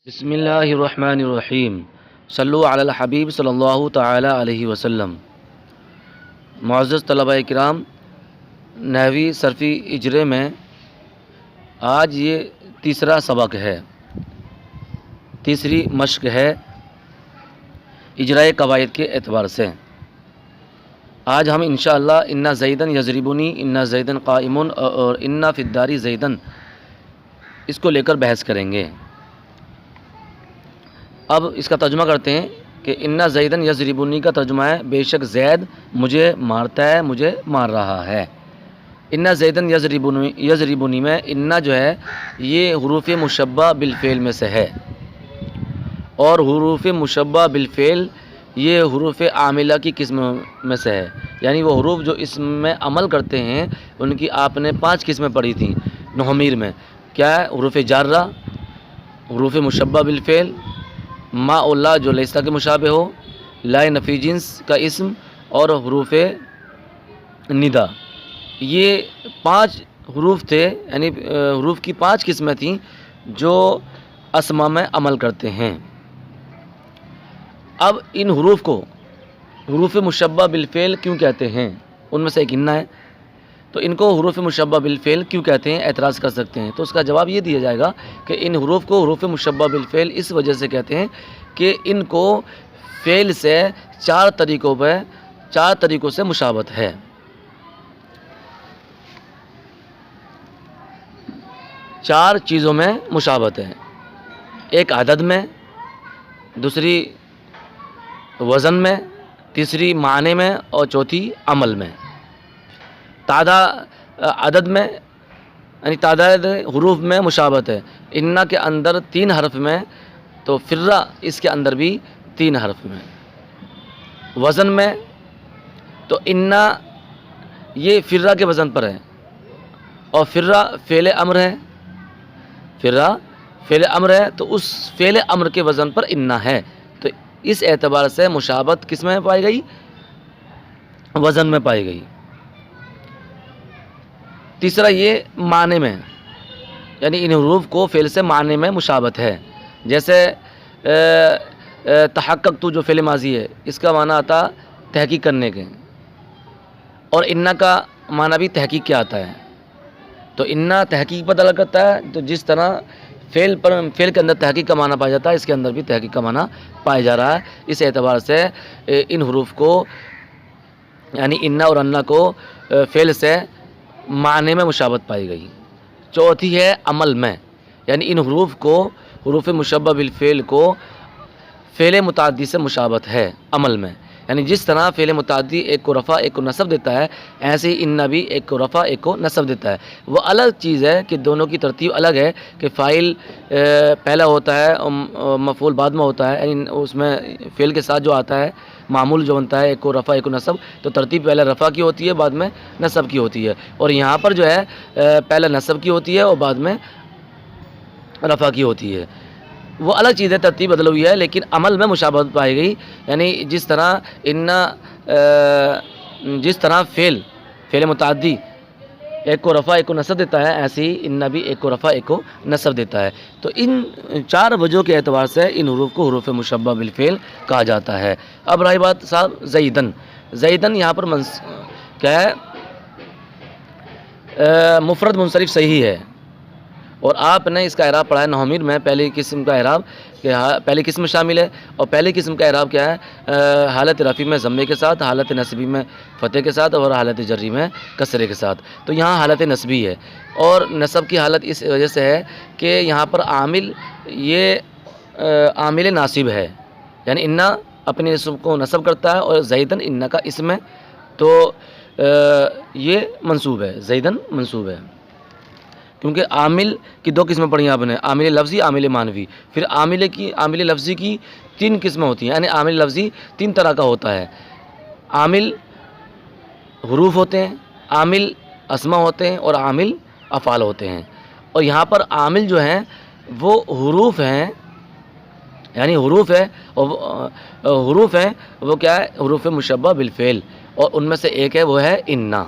بسم اللہ الرحمن الرحیم صلو علی الحبیب صلی اللہ تعالی علیہ وسلم۔ معزز طلبہ کرام، نحوی صرفی اجرے میں آج یہ تیسرا سبق ہے، تیسری مشق ہے اجرائے قواعد کے اعتبار سے۔ آج ہم انشاءاللہ انا زیدن یضربنی، انا زیدن قائمن اور انا فی الدار زیدن اس کو لے کر بحث کریں گے۔ اب اس کا ترجمہ کرتے ہیں کہ انا زیدن یضربنی کا ترجمہ ہے بے شک زید مجھے مارتا ہے، مجھے مار رہا ہے۔ انا زیدن یضربنی میں انا جو ہے یہ حروف مشبہ بالفعل میں سے ہے، اور حروف مشبہ بالفعل یہ حروف عاملہ کی قسم میں سے ہے، یعنی وہ حروف جو اس میں عمل کرتے ہیں ان کی آپ نے 5 قسمیں پڑھی تھیں نحمیر میں۔ کیا ہے؟ حروف جارہ، حروف مشبہ بالفعل، ما اللہ جو لیسا کے مشابہ ہو، لا نفی جنس کا اسم، اور حروف ندا۔ یہ 5 حروف تھے، یعنی حروف کی 5 قسمیں تھیں جو اسما میں عمل کرتے ہیں۔ اب ان حروف کو حروف مشبہ بالفعل کیوں کہتے ہیں؟ ان میں سے ایک انا ہے، تو ان کو حروف مشبہ بالفعل کیوں کہتے ہیں؟ اعتراض کر سکتے ہیں، تو اس کا جواب یہ دیا جائے گا کہ ان حروف کو حروف مشبہ بالفعل اس وجہ سے کہتے ہیں کہ ان کو فعل سے 4 طریقوں سے مشابہت ہے۔ 4 چیزوں میں مشابہت ہے، ایک عدد میں، دوسری وزن میں، تیسری معنی میں، اور چوتھی عمل میں۔ عدد میں یعنی تعداد حروف میں مشابہت ہے، انا کے اندر 3 حرف میں، تو فرہ اس کے اندر بھی 3 حرف میں۔ وزن میں تو انا یہ فرہ کے وزن پر ہے، اور فرہ فعل امر ہے، فرہ فعل امر ہے، تو اس فعل امر کے وزن پر انا ہے، تو اس اعتبار سے مشابہت کس میں پائی گئی؟ وزن میں پائی گئی۔ تیسرا یہ معنی میں، یعنی ان حروف کو فعل سے معنی میں مشابہت ہے، جیسے تحقق تو جو فعل ماضی ہے اس کا معنی آتا تحقیق کرنے کے، اور انا کا معنی بھی تحقیق کیا آتا ہے، تو انا تحقیق پر دلالت کرتا ہے، تو جس طرح فعل کے اندر تحقیق کا معنی پایا جاتا ہے، اس کے اندر بھی تحقیق کا معنی پایا جا رہا ہے۔ اس اعتبار سے ان حروف کو یعنی انا اور انا کو فعل سے معنی میں مشابہت پائی گئی۔ چوتھی ہے عمل میں، یعنی ان حروف کو حروف مشبہ بالفعل کو فعل متعدی سے مشابہت ہے عمل میں، یعنی جس طرح فعل متعدی ایک کو رفع ایک کو نصب دیتا ہے، ایسے ہی انا بھی ایک کو رفع ایک کو نصب دیتا ہے۔ وہ الگ چیز ہے کہ دونوں کی ترتیب الگ ہے، کہ فاعل پہلا ہوتا ہے اور مفعول بعد میں ہوتا ہے، یعنی اس میں فعل کے ساتھ جو آتا ہے معمول جو بنتا ہے ایک کو رفع ایک کو نصب، تو ترتیب پہلے رفع کی ہوتی ہے بعد میں نصب کی ہوتی ہے، اور یہاں پر جو ہے پہلے نصب کی ہوتی ہے اور بعد میں رفع کی ہوتی ہے۔ وہ الگ چیز ہے، ترتیب بدل ہوئی ہے، لیکن عمل میں مشابہت پائی گئی، یعنی جس طرح فعل متعدی ایک کو رفع ایک کو نصب دیتا ہے، ایسے ہی انا بھی ایک کو رفع ایک کو نصب دیتا ہے۔ تو ان 4 وجہوں کے اعتبار سے ان حروف کو حروف مشبہ بالفعل کہا جاتا ہے۔ اب رہی بات صاحب زیدن یہاں پر کیا ہے؟ مفرد منصرف صحیح ہے، اور آپ نے اس کا اعراب پڑھا ہے نحمیر میں، پہلی قسم کا اعراب کہ پہلی قسم شامل ہے، اور پہلی قسم کا اعراب کیا ہے؟ حالت رفع میں ضمے کے ساتھ، حالت نصبی میں فتح کے ساتھ، اور حالت جری میں کسرے کے ساتھ۔ تو یہاں حالت نصبی ہے، اور نصب کی حالت اس وجہ سے ہے کہ یہاں پر عامل یہ عامل ناصب ہے، یعنی انا اپنے اسم کو نصب کرتا ہے، اور زیدن انا کا اسم ہے، تو یہ منصوب ہے، زیدن منصوب ہے، کیونکہ عامل کی 2 قسمیں پڑھی آپ نے، عامل لفظی عامل معنوی۔ پھر عامل لفظی کی 3 قسمیں ہوتی ہیں، یعنی عامل لفظی 3 طرح کا ہوتا ہے، عامل حروف ہوتے ہیں، عامل اسما ہوتے ہیں، اور عامل افعال ہوتے ہیں، اور یہاں پر عامل جو ہیں وہ حروف ہیں، یعنی حروف ہے، اور حروف ہیں وہ کیا ہے؟ حروف مشبہ بالفعل، اور ان میں سے ایک ہے وہ ہے انا۔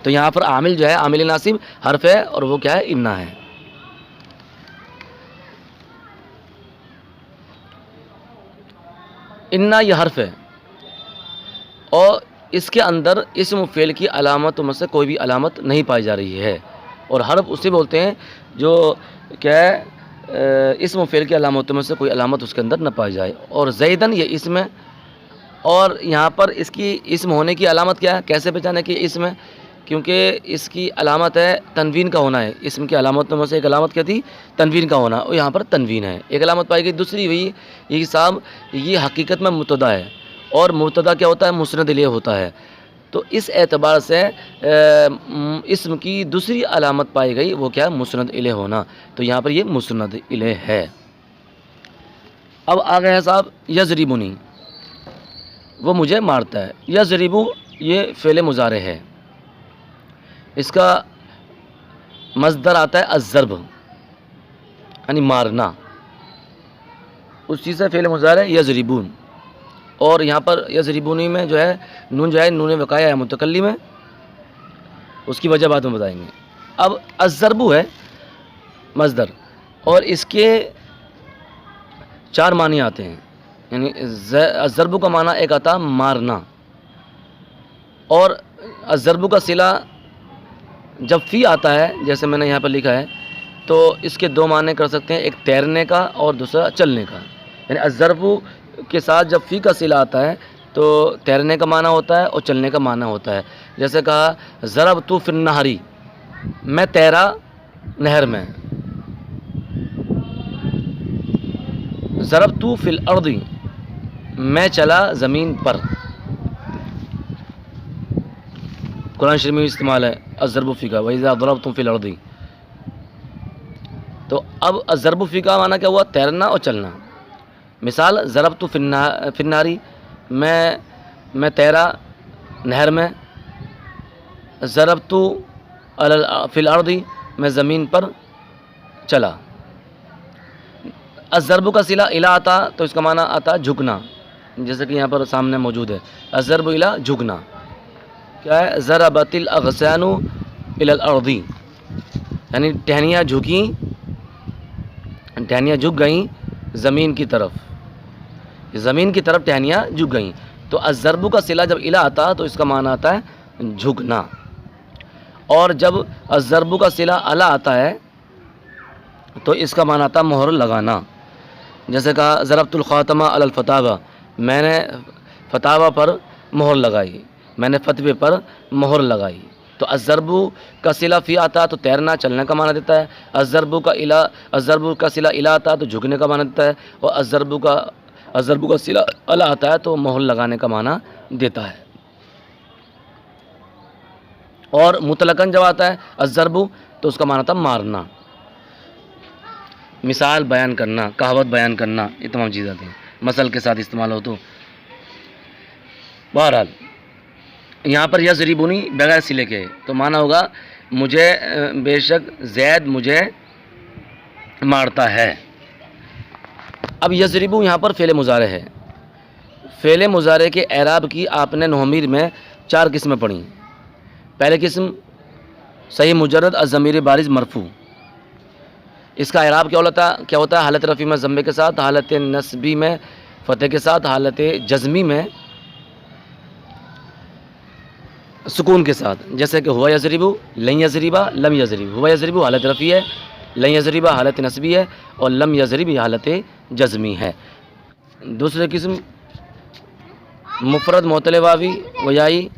تو یہاں پر عامل جو ہے عامل ناصب حرف ہے، اور وہ کیا ہے؟ انا ہے۔ انا یہ حرف ہے اور اس کے اندر اسم و فعل کی علامتوں میں سے کوئی بھی علامت نہیں پائی جا رہی ہے، اور حرف اسے بولتے ہیں جو کیا ہے اسم و فعل کی علامتوں میں سے کوئی علامت اس کے اندر نہ پائی جائے۔ اور زیدن یہ اسم ہے، اور یہاں پر اس کی اسم ہونے کی علامت کیا ہے، کیسے پہچانے کہ اسم ہے؟ کیونکہ اس کی علامت ہے تنوین کا ہونا ہے، اسم کی علامتوں میں سے ایک علامت کیا تھی؟ تنوین کا ہونا، اور یہاں پر تنوین ہے، ایک علامت پائی گئی۔ دوسری ہوئی یہ صاحب یہ حقیقت میں مبتدا ہے، اور مبتدا کیا ہوتا ہے؟ مسند الیہ ہوتا ہے، تو اس اعتبار سے اسم کی دوسری علامت پائی گئی، وہ کیا ہے؟ مسند الیہ ہونا، تو یہاں پر یہ مسند الیہ ہے۔ اب آ گئے ہیں صاحب یضربنی، وہ مجھے مارتا ہے۔ یضربو یہ فعل مضارع ہے، اس کا مصدر آتا ہے الضرب یعنی مارنا، اس چیز سے فعل مضارع یضربون، اور یہاں پر یضربونی میں جو ہے نون وقایہ ہے متکلم ہے، اس کی وجہ بعد میں بتائیں گے۔ اب الضرب ہے مصدر، اور اس کے 4 معنی آتے ہیں، یعنی الضرب کا معنی ایک آتا مارنا، اور الضرب کا صلہ جب فی آتا ہے جیسے میں نے یہاں پر لکھا ہے تو اس کے 2 معنی کر سکتے ہیں، ایک تیرنے کا اور دوسرا چلنے کا، یعنی الضرب کے ساتھ جب فی کا صلہ آتا ہے تو تیرنے کا معنی ہوتا ہے اور چلنے کا معنی ہوتا ہے۔ جیسے کہا ضربت فی النہر، میں تیرا نہر میں، ضربت فی الارض، میں چلا زمین پر، قرآن شریف میں استعمال ہے الضرب فی کا، وَإِذَا ضَرَبْتُمْ فِي الْأَرْضِ، تو اب الضرب فی کا معنی کیا ہوا؟ تیرنا اور چلنا۔ مثال ضربت فی النار، میں تیرا نہر میں، ضربت فی الارض، میں زمین پر چلا۔ الضرب کا صلہ الی آتا تو اس کا معنی آتا جھکنا، جیسے کہ یہاں پر سامنے موجود ہے الضرب الی جھکنا، کیا ہے؟ ضربت الاغصان الی الارض، یعنی ٹہنیاں جھک گئیں زمین کی طرف، زمین کی طرف ٹہنیاں جھک گئیں، تو الضرب کا صلہ جب الی آتا تو اس کا معنی آتا ہے جھکنا، اور جب الضرب کا صلہ علی آتا ہے تو اس کا معنی آتا ہے مہر لگانا، جیسے کہا ضربت الخاتمہ علی الفتاوہ، میں نے فتاوہ پر مہر لگائی، میں نے فتوے پر مہر لگائی۔ تو الضرب کا صلہ فی آتا تو تیرنا چلنے کا معنی دیتا ہے، الضرب کا صلہ الی آتا تو جھکنے کا معنی دیتا ہے، اور الضرب کا صلہ علی آتا ہے تو مہر لگانے کا معنی دیتا ہے۔ اور مطلقاً جب آتا ہے الضرب تو اس کا معنی تھا مارنا، مثال بیان کرنا، کہاوت بیان کرنا، یہ تمام چیزیں آتی ہیں، مثل کے ساتھ استعمال ہو تو۔ بہرحال یہاں پر یضربنی بغیر صلے کے، تو معنی ہوگا مجھے بے شک زید مجھے مارتا ہے۔ اب یضربو یہاں پر فعل مضارع ہے، فعل مضارع کے اعراب کی آپ نے نحومیر میں 4 قسمیں پڑھی۔ پہلے قسم صحیح مجرد الضمیر بارز مرفوع، اس کا اعراب کیا ہوتا ہے؟ حالت رفیع میں ضمے کے ساتھ، حالت نصبی میں فتح کے ساتھ، حالت جزمی میں سکون کے ساتھ، جیسے کہ ہوا یضربو، لن یضربا، لم یضرب۔ ہوا یضربو حالت رفیع ہے، لن یضربا حالت نصبی ہے، اور لم یضرب یہ حالت جزمی ہے۔ دوسری قسم مفرد معتل واوی و یائی،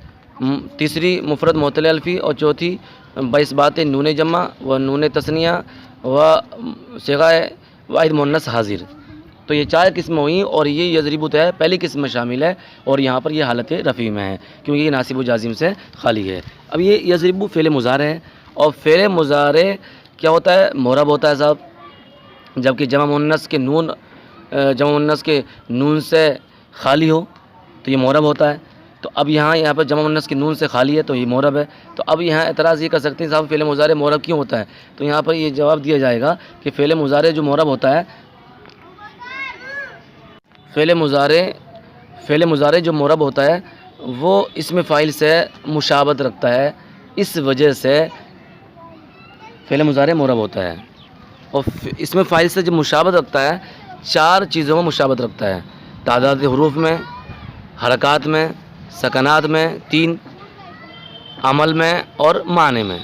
تیسری مفرد معتل الفی، اور چوتھی باثبات نون جمع و نون تثنیہ و صیغہ واحد مؤنث حاضر۔ تو یہ 4 قسمیں ہوئیں، اور یہ یضربو ہے پہلی قسم میں شامل ہے، اور یہاں پر یہ حالت رفیع میں ہے کیونکہ یہ ناصب و جازم سے خالی ہے۔ اب یہ یضربو فعل مضارع ہے، اور فعل مضارع کیا ہوتا ہے؟ معرب ہوتا ہے صاحب، جبکہ جمع مؤنث کے نون سے خالی ہو تو یہ معرب ہوتا ہے۔ تو اب یہاں پر جمع مؤنث کے نون سے خالی ہے تو یہ معرب ہے۔ تو اب یہاں اعتراض یہ کر سکتے ہیں صاحب فعل مضارع معرب کیوں ہوتا ہے؟ تو یہاں پر یہ جواب دیا جائے گا کہ فعل مضارع جو معرب ہوتا ہے، فعل مضارع جو معرب ہوتا ہے وہ اسم فاعل سے مشابہت رکھتا ہے، اس وجہ سے فعل مضارع معرب ہوتا ہے۔ اور اسم فاعل سے جب مشابہت رکھتا ہے 4 چیزوں میں مشابہت رکھتا ہے، تعداد حروف میں، حرکات میں، سکنات میں 3، عمل میں اور معنی میں۔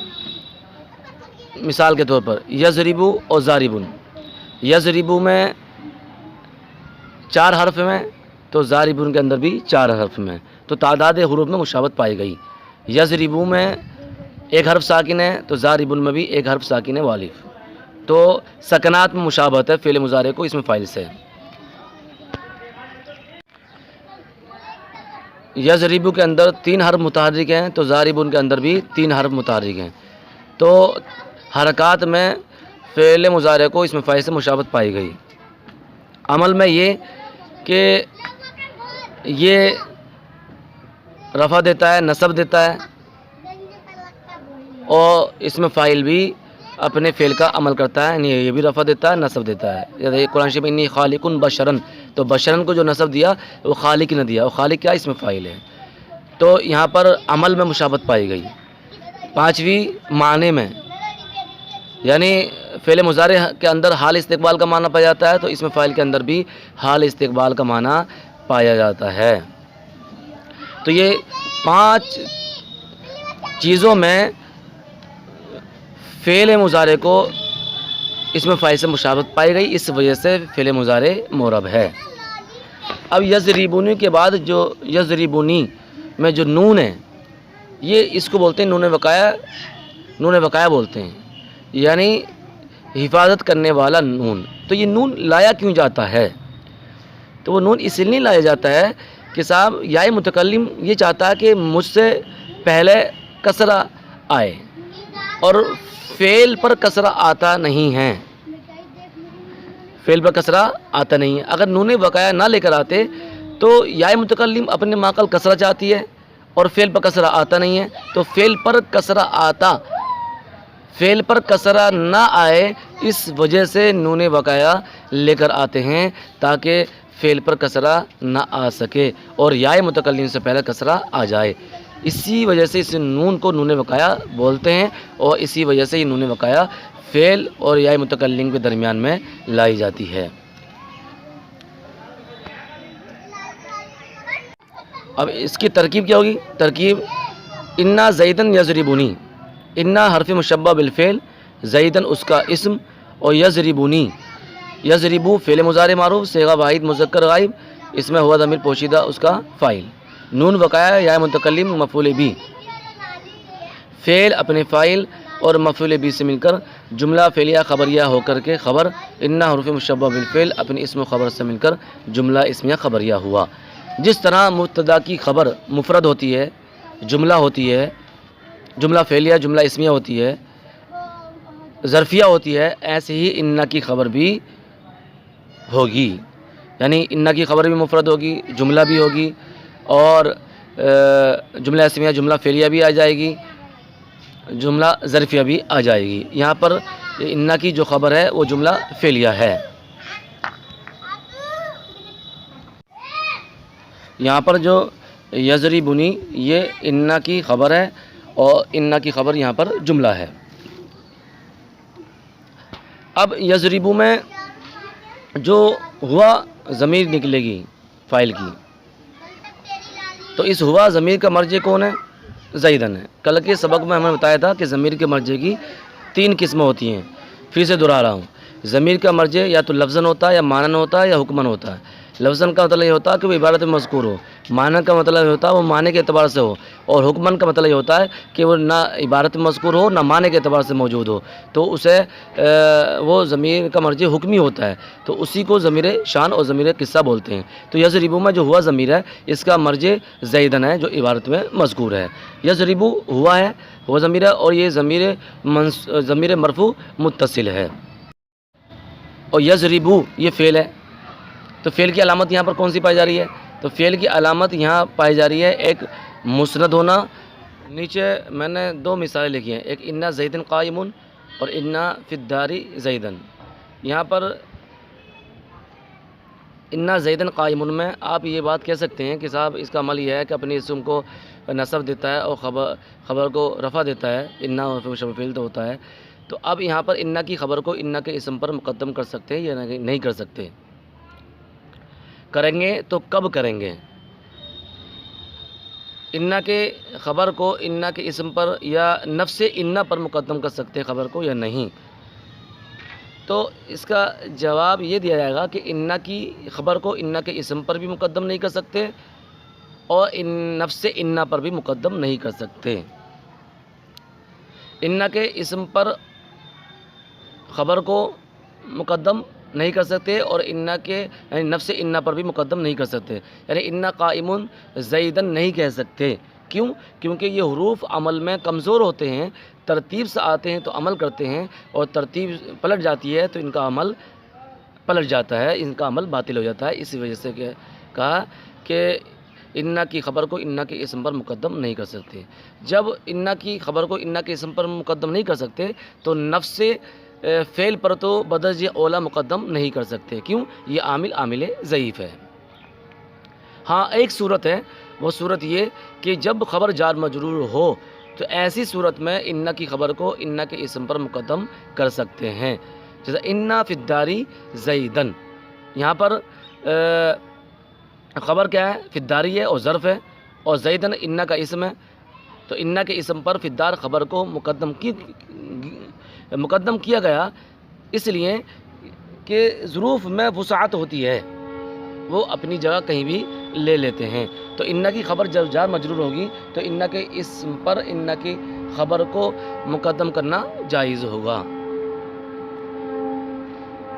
مثال کے طور پر یضربو اور ضاربن، یضربو میں 4 حرف میں تو ضاربن کے اندر بھی 4 حرف میں، تو تعداد حروف میں مشابہت پائی گئی۔ یضربو میں 1 حرف ساکن ہے تو ضاربن میں بھی 1 حرف ساکن ہے والف، تو سکنات میں مشابہت ہے فعل مضارع کو اسم فاعل سے۔ یضربو کے اندر 3 حرف متحرک ہیں تو ضاربن کے اندر بھی 3 حرف متحرک ہیں، تو حرکات میں فعل مضارع کو اسم فاعل سے مشابہت پائی گئی۔ عمل میں یہ کہ یہ رفع دیتا ہے، نصب دیتا ہے، اور اسم فاعل بھی اپنے فعل کا عمل کرتا ہے، یعنی یہ بھی رفع دیتا ہے، نصب دیتا ہے۔ جیسے قرآن شریف میں انی خالق بشرن، تو بشرن کو جو نصب دیا وہ خالق نے دیا، اور خالق کیا اسم فاعل ہے، تو یہاں پر عمل میں مشابہت پائی گئی۔ 5ویں معنی میں، یعنی فعل مضارع کے اندر حال استقبال کا معنی پایا جاتا ہے تو اسم فاعل کے اندر بھی حال استقبال کا معنی پایا جاتا ہے۔ تو یہ 5 چیزوں میں فعل مضارع کو اسم فاعل سے مشابہت پائی گئی، اس وجہ سے فعل مضارع معرب ہے۔ اب یضربونی کے بعد جو یضربونی میں جو نون ہے، یہ اس کو بولتے ہیں نون وقایا، نون وقایا بولتے ہیں، یعنی حفاظت کرنے والا نون۔ تو یہ نون لایا کیوں جاتا ہے؟ تو وہ نون اس لیے نہیں لایا جاتا ہے کہ صاحب یا متکلم یہ چاہتا ہے کہ مجھ سے پہلے کسرہ آئے، اور فعل پر کسرہ آتا نہیں ہے، فعل پر کسرہ آتا نہیں ہے۔ اگر نون وقایا نہ لے کر آتے تو یا متکلم اپنے ماقل کسرہ چاہتی ہے اور فعل پر کسرہ آتا نہیں ہے، تو فعل پر کسرہ آتا، فعل پر کسرہ نہ آئے اس وجہ سے نون وقایا لے کر آتے ہیں تاکہ فعل پر کسرہ نہ آ سکے اور یا متکلم سے پہلے کسرہ آ جائے۔ اسی وجہ سے اس نون کو نون وقایا بولتے ہیں، اور اسی وجہ سے یہ نون وقایا فعل اور یا متکلم کے درمیان میں لائی جاتی ہے۔ اب اس کی ترکیب کیا ہوگی؟ ترکیب انا زیدن یضربونی، انا حرف مشبہ بالفعل، زیدن اس کا اسم، اور یضربونی، یضربو فعل مضارع معروف صیغہ واحد مذکر غائب، اس میں ہوا ضمیر پوشیدہ اس کا فاعل، نون وقایا یا متکلم مفعول بھی، فعل اپنے فاعل اور مفعول بھی سے مل کر جملہ فعلیہ خبریہ ہو کر کے خبر، انا حرف مشبہ بالفعل اپنے اسم و خبر سے مل کر جملہ اسمیہ خبریہ ہوا۔ جس طرح مبتدا کی خبر مفرد ہوتی ہے، جملہ ہوتی ہے، جملہ فعلیہ جملہ اسمیہ ہوتی ہے، ظرفیہ ہوتی ہے، ایسے ہی انا کی خبر بھی ہوگی، یعنی انا کی خبر بھی مفرد ہوگی، جملہ بھی ہوگی، اور جملہ اسمیہ جملہ فعلیہ بھی آ جائے گی، جملہ ظرفیہ بھی آ جائے گی۔ یہاں پر انا کی جو خبر ہے وہ جملہ فعلیہ ہے۔ یہاں پر جو یضربونی یہ انا کی خبر ہے، اور انا کی خبر یہاں پر جملہ ہے۔ اب یضربو میں جو ہوا ضمیر نکلے گی فاعل کی، تو اس ہوا ضمیر کا مرجع کون ہے؟ زیدن ہے۔ کل کے سبق میں ہمیں بتایا تھا کہ ضمیر کے مرجع کی 3 قسمیں ہوتی ہیں، پھر سے دہرا رہا ہوں۔ ضمیر کا مرجع یا تو لفظاً ہوتا ہے، یا معنن ہوتا ہے، یا حکماً ہوتا ہے۔ لفظاً کا مطلب یہ ہوتا ہے کہ وہ عبارت میں مذکور ہو، معنی کا مطلب یہ ہوتا ہے وہ معنی کے اعتبار سے ہو، اور حکماً کا مطلب یہ ہوتا ہے کہ وہ نہ عبارت میں مذکور ہو نہ معنی کے اعتبار سے موجود ہو، تو اسے وہ ضمیر کا مرجع حکمی ہوتا ہے، تو اسی کو ضمیر شان اور ضمیر قصہ بولتے ہیں۔ تو یضربو میں جو ہوا ضمیر ہے اس کا مرجع زیدن ہے جو عبارت میں مذکور ہے۔ یضربو ہوا ہے، ہوا ضمیر ہے، اور یہ ضمیر مرفوع متصل ہے، اور یضربو یہ فعل ہے۔ تو فعل کی علامت یہاں پر کون سی پائی جا رہی ہے؟ تو فعل کی علامت یہاں پائی جا رہی ہے ایک مسند ہونا۔ نیچے میں نے 2 مثالیں لکھی ہیں، ایک انا زیدن قائمون اور انا فی الدار زیدن۔ یہاں پر انا زیدن قائمون میں آپ یہ بات کہہ سکتے ہیں کہ صاحب اس کا عمل یہ ہے کہ اپنے اسم کو نصب دیتا ہے اور خبر کو رفع دیتا ہے، انا مشبہ فعل تو ہوتا ہے۔ تو اب یہاں پر انا کی خبر کو انا کے اسم پر مقدم کر سکتے ہیں یا نہیں کر سکتے؟ کریں گے تو کب کریں گے؟ انا کے خبر کو انا کے اسم پر یا نفس انا پر مقدم کر سکتے ہیں خبر کو یا نہیں؟ تو اس کا جواب یہ دیا جائے گا کہ انا کی خبر کو انا کے اسم پر بھی مقدم نہیں کر سکتے اور نفس انا پر بھی مقدم نہیں کر سکتے۔ انا کے اسم پر خبر کو مقدم نہیں کر سکتے اور انا کے یعنی نفس انا پر بھی مقدم نہیں کر سکتے، یعنی انا قائم زیدن نہیں کہہ سکتے۔ کیوں؟ کیونکہ یہ حروف عمل میں کمزور ہوتے ہیں، ترتیب سے آتے ہیں تو عمل کرتے ہیں اور ترتیب پلٹ جاتی ہے تو ان کا عمل پلٹ جاتا ہے، ان کا عمل باطل ہو جاتا ہے۔ اسی وجہ سے کہا کہ انا کی خبر کو انا کے اسم پر مقدم نہیں کر سکتے۔ جب انا کی خبر کو انا کے اسم پر مقدم نہیں کر سکتے تو نفس فعل پر تو بدرجہ اولا مقدم نہیں کر سکتے۔ کیوں؟ یہ عامل ضعیف ہے۔ ہاں ایک صورت ہے، وہ صورت یہ کہ جب خبر جار مجرور ہو تو ایسی صورت میں انا کی خبر کو انا کے اسم پر مقدم کر سکتے ہیں، جیسے انا فی الداری زیدن۔ یہاں پر خبر کیا ہے؟ فی الداری ہے اور ظرف ہے، اور زیدن انا کا اسم ہے، تو انا کے اسم پر فی الدار خبر کو مقدم کیا گیا اس لیے کہ ظروف میں وسعت ہوتی ہے، وہ اپنی جگہ کہیں بھی لے لیتے ہیں۔ تو انا کی خبر جب جار مجرور ہوگی تو انا کے اسم پر انا کی خبر کو مقدم کرنا جائز ہوگا۔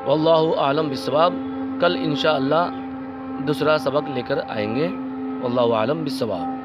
واللہ اعلم بالصواب۔ کل انشاءاللہ دوسرا سبق لے کر آئیں گے۔ واللہ اعلم بالصواب۔